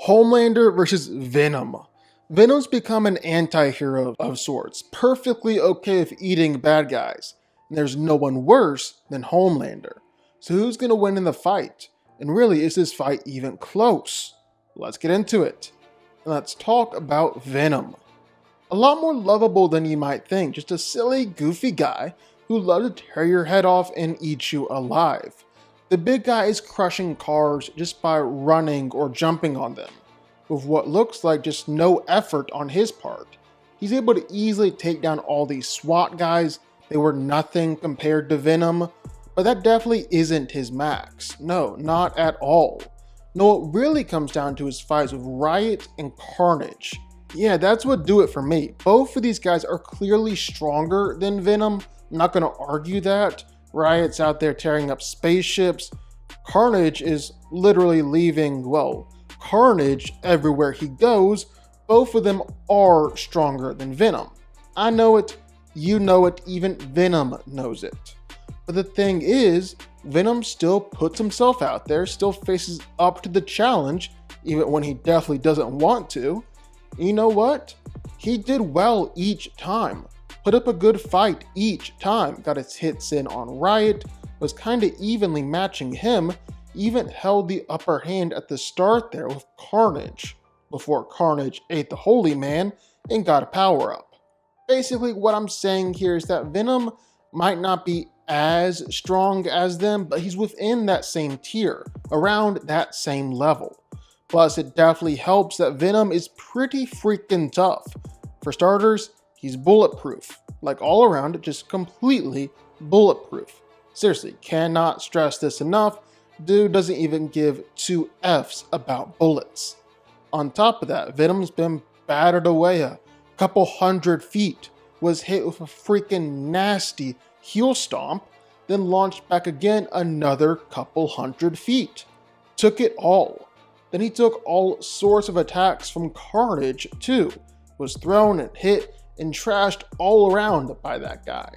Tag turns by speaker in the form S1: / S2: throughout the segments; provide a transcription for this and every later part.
S1: Homelander versus Venom. Venom's become an anti-hero of sorts, perfectly okay with eating bad guys, and there's no one worse than Homelander. So who's gonna win in the fight? And really, is this fight even close? Let's get into it. And let's talk about Venom. A lot more lovable than you might think, just a silly, goofy guy who loves to tear your head off and eat you alive. The big guy is crushing cars just by running or jumping on them, with what looks like just no effort on his part. He's able to easily take down all these SWAT guys. They were nothing compared to Venom, but that definitely isn't his max. No, not at all. No, it really comes down to his fights with Riot and Carnage. Yeah, that's what do it for me. Both of these guys are clearly stronger than Venom. I'm not gonna argue that. Riot's out there tearing up spaceships. Carnage is literally leaving, well, carnage everywhere he goes. Both of them are stronger than Venom. I know it, you know it, even Venom knows it. But the thing is, Venom still puts himself out there, still faces up to the challenge, even when he definitely doesn't want to. And you know what? He did well each time. Put up a good fight each time, got his hits in on Riot, was kinda evenly matching him, even held the upper hand at the start there with Carnage, before Carnage ate the Holy Man and got a power up. Basically what I'm saying here is that Venom might not be as strong as them, but he's within that same tier, around that same level. Plus it definitely helps that Venom is pretty freaking tough. For starters, he's bulletproof, like all around, just completely bulletproof. Seriously, cannot stress this enough. Dude doesn't even give two F's about bullets. On top of that, Venom's been battered away a couple 100 feet, was hit with a freaking nasty heel stomp, then launched back again another couple 100 feet. Took it all. Then he took all sorts of attacks from Carnage too, was thrown and hit and trashed all around by that guy.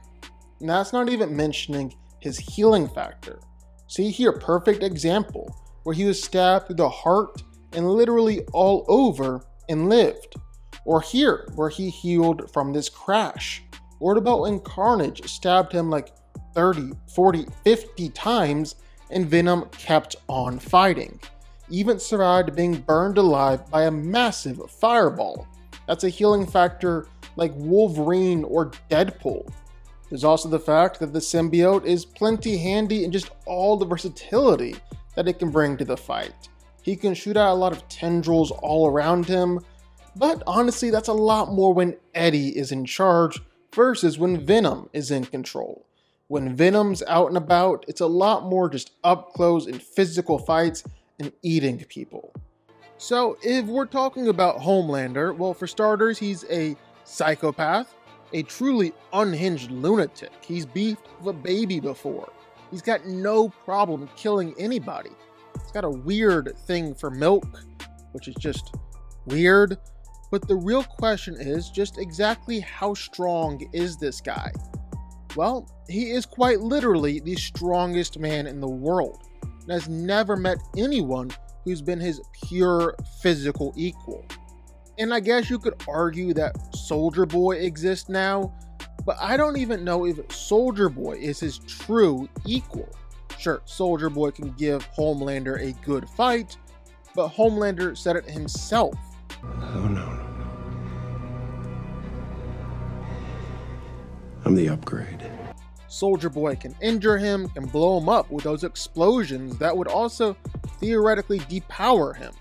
S1: And that's not even mentioning his healing factor. See here, perfect example, where he was stabbed through the heart and literally all over and lived. Or here, where he healed from this crash. Or what about when Carnage stabbed him like 30, 40, 50 times and Venom kept on fighting. Even survived being burned alive by a massive fireball. That's a healing factor like Wolverine or Deadpool. There's also the fact that the symbiote is plenty handy in just all the versatility that it can bring to the fight. He can shoot out a lot of tendrils all around him, but honestly that's a lot more when Eddie is in charge versus when Venom is in control. When Venom's out and about, it's a lot more just up close and physical fights and eating people. So if we're talking about Homelander, well, for starters, he's a psychopath, a truly unhinged lunatic. He's beefed with a baby before. He's got no problem killing anybody. He's got a weird thing for milk, which is just weird. But the real question is just exactly how strong is this guy? Well, he is quite literally the strongest man in the world and has never met anyone who's been his pure physical equal. And I guess you could argue that Soldier Boy exists now, but I don't even know if Soldier Boy is his true equal. Sure, Soldier Boy can give Homelander a good fight, but Homelander said it himself.
S2: Oh no. I'm the upgrade.
S1: Soldier Boy can injure him, can blow him up with those explosions that would also theoretically depower him.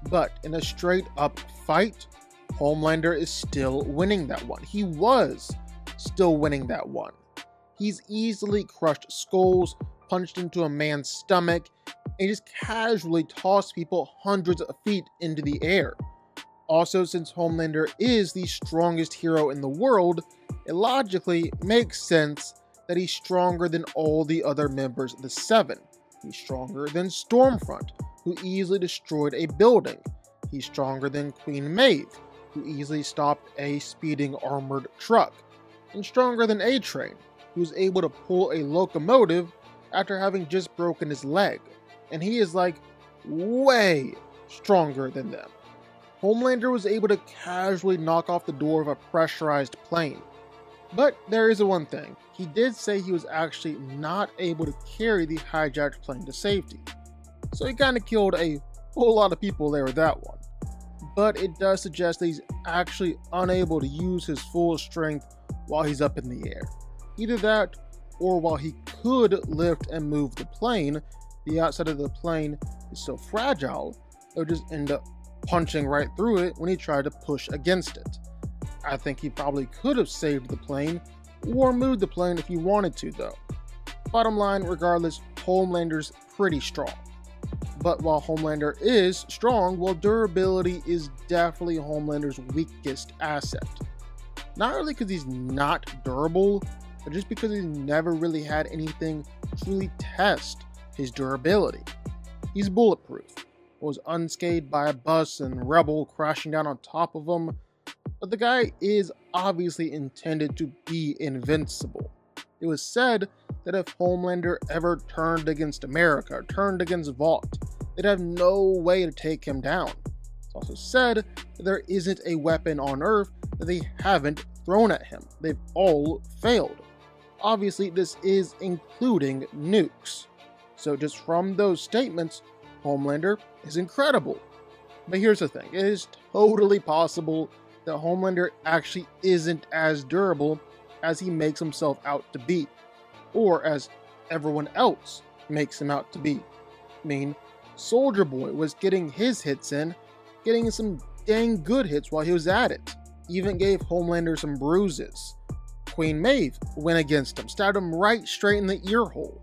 S1: But in a straight up fight, Homelander is still winning that one. He was still winning that one. He's easily crushed skulls, punched into a man's stomach, and just casually tossed people hundreds of feet into the air. Also, since Homelander is the strongest hero in the world, it logically makes sense that he's stronger than all the other members of the Seven. He's stronger than Stormfront, who easily destroyed a building. He's stronger than Queen Maeve, who easily stopped a speeding armored truck. And stronger than A-Train, who was able to pull a locomotive after having just broken his leg. And he is like way, stronger than them. Homelander was able to casually knock off the door of a pressurized plane. But there is one thing. He did say he was actually not able to carry the hijacked plane to safety. So he kind of killed a whole lot of people there with that one. But it does suggest that he's actually unable to use his full strength while he's up in the air. Either that, or while he could lift and move the plane, the outside of the plane is so fragile, it would just end up punching right through it when he tried to push against it. I think he probably could have saved the plane or moved the plane if he wanted to though. Bottom line, regardless, Homelander's pretty strong. But while Homelander is strong, well, durability is definitely Homelander's weakest asset. Not really because he's not durable, but just because he's never really had anything truly test his durability. He's bulletproof, was unscathed by a bus and rebel crashing down on top of him, but the guy is obviously intended to be invincible. It was said that if Homelander ever turned against America, or turned against Vought, they'd have no way to take him down. It's also said that there isn't a weapon on Earth that they haven't thrown at him. They've all failed. Obviously, this is including nukes. So just from those statements, Homelander is incredible. But here's the thing, it is totally possible that Homelander actually isn't as durable as he makes himself out to be, or as everyone else makes him out to be. I mean, Soldier Boy was getting his hits in, getting some dang good hits while he was at it, even gave Homelander some bruises. Queen Maeve went against him, stabbed him right straight in the ear hole.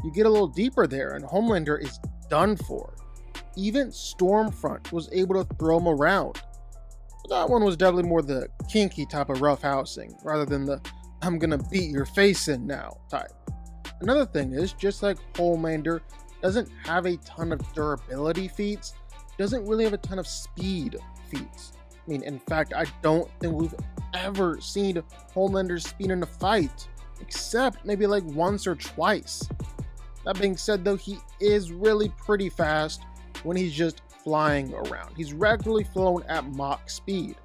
S1: You get a little deeper there and Homelander is done for. Even Stormfront was able to throw him around. But that one was definitely more the kinky type of roughhousing, rather than the I'm gonna beat your face in now type. Another thing is, just like Homelander doesn't have a ton of durability feats, doesn't really have a ton of speed feats. I mean, in fact, I don't think we've ever seen Homelander's speed in a fight, except maybe like once or twice. That being said though, he is really pretty fast when he's just flying around. He's regularly flown at Mach speed,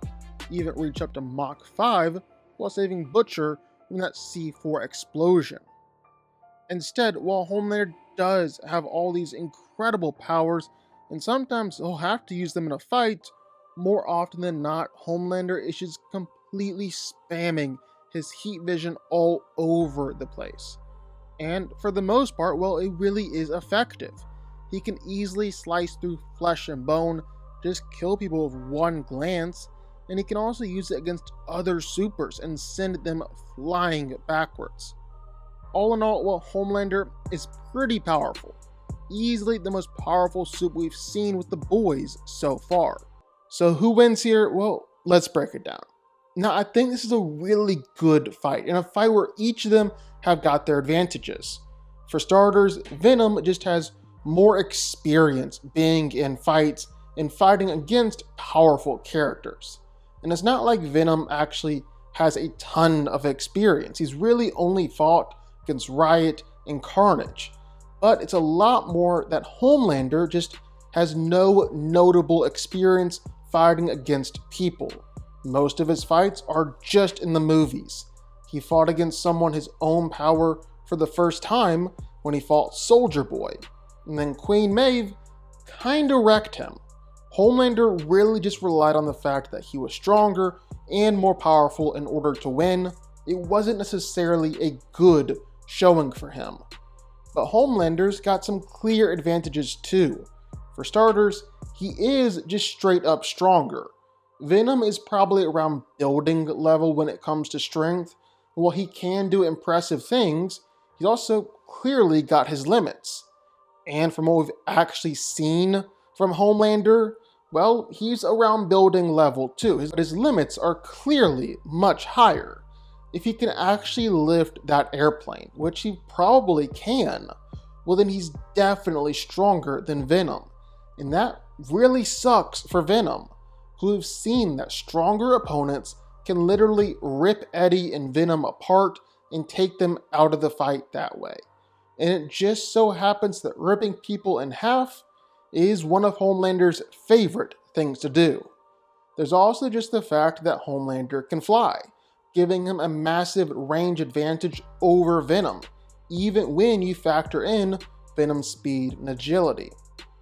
S1: even reached up to Mach 5 while saving Butcher from that C4 explosion. Instead, while Homelander does have all these incredible powers, and sometimes he'll have to use them in a fight, more often than not, Homelander is just completely spamming his heat vision all over the place. And for the most part, well, it really is effective. He can easily slice through flesh and bone, just kill people with one glance, and he can also use it against other supers and send them flying backwards. All in all, well, Homelander is pretty powerful. Easily the most powerful super we've seen with the boys so far. So who wins here? Well, let's break it down. Now, I think this is a really good fight, and a fight where each of them have got their advantages. For starters, Venom just has more experience being in fights and fighting against powerful characters. And it's not like Venom actually has a ton of experience. He's really only fought against Riot and Carnage. But it's a lot more that Homelander just has no notable experience fighting against people. Most of his fights are just in the movies. He fought against someone his own power for the first time when he fought Soldier Boy. And then Queen Maeve kinda wrecked him. Homelander really just relied on the fact that he was stronger and more powerful in order to win. It wasn't necessarily a good showing for him. But Homelander's got some clear advantages too. For starters, he is just straight up stronger. Venom is probably around building level when it comes to strength. While he can do impressive things, he's also clearly got his limits. And from what we've actually seen from Homelander, well, he's around building level too. His limits are clearly much higher. If he can actually lift that airplane, which he probably can, well then he's definitely stronger than Venom. And that really sucks for Venom, who we've seen that stronger opponents can literally rip Eddie and Venom apart and take them out of the fight that way. And it just so happens that ripping people in half is one of Homelander's favorite things to do. There's also just the fact that Homelander can fly, giving him a massive range advantage over Venom, even when you factor in Venom's speed and agility.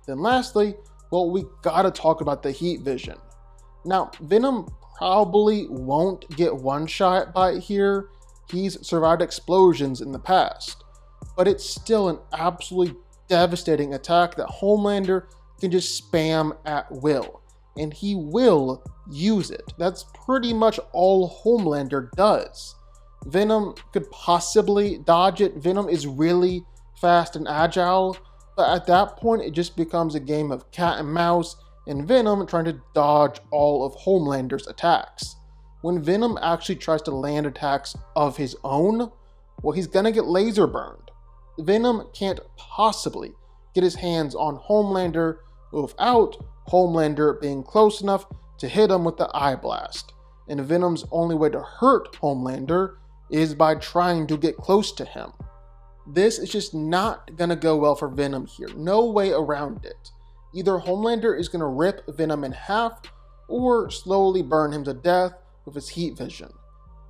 S1: Then lastly, well, we gotta talk about the heat vision. Now, Venom probably won't get one shot by it here. He's survived explosions in the past, but it's still an absolutely devastating attack that Homelander can just spam at will, and he will use it. That's pretty much all Homelander does. Venom could possibly dodge it. Venom is really fast and agile, but at that point it just becomes a game of cat and mouse, and Venom trying to dodge all of Homelander's attacks. When Venom actually tries to land attacks of his own, well, he's gonna get laser burned. Venom can't possibly get his hands on Homelander without Homelander being close enough to hit him with the eye blast. And Venom's only way to hurt Homelander is by trying to get close to him. This is just not gonna go well for Venom here. No way around it. Either Homelander is gonna rip Venom in half or slowly burn him to death with his heat vision.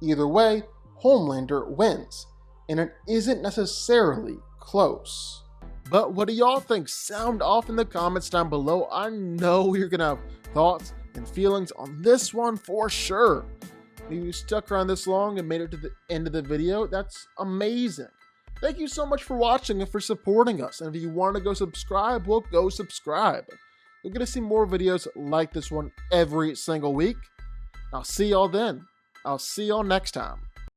S1: Either way, Homelander wins, and it isn't necessarily close. But what do y'all think? Sound off in the comments down below. I know you're gonna have thoughts and feelings on this one for sure. If you stuck around this long and made it to the end of the video, that's amazing. Thank you so much for watching and for supporting us. And if you want to go subscribe, well, go subscribe. You're going to see more videos like this one every single week. I'll see y'all then. I'll see y'all next time.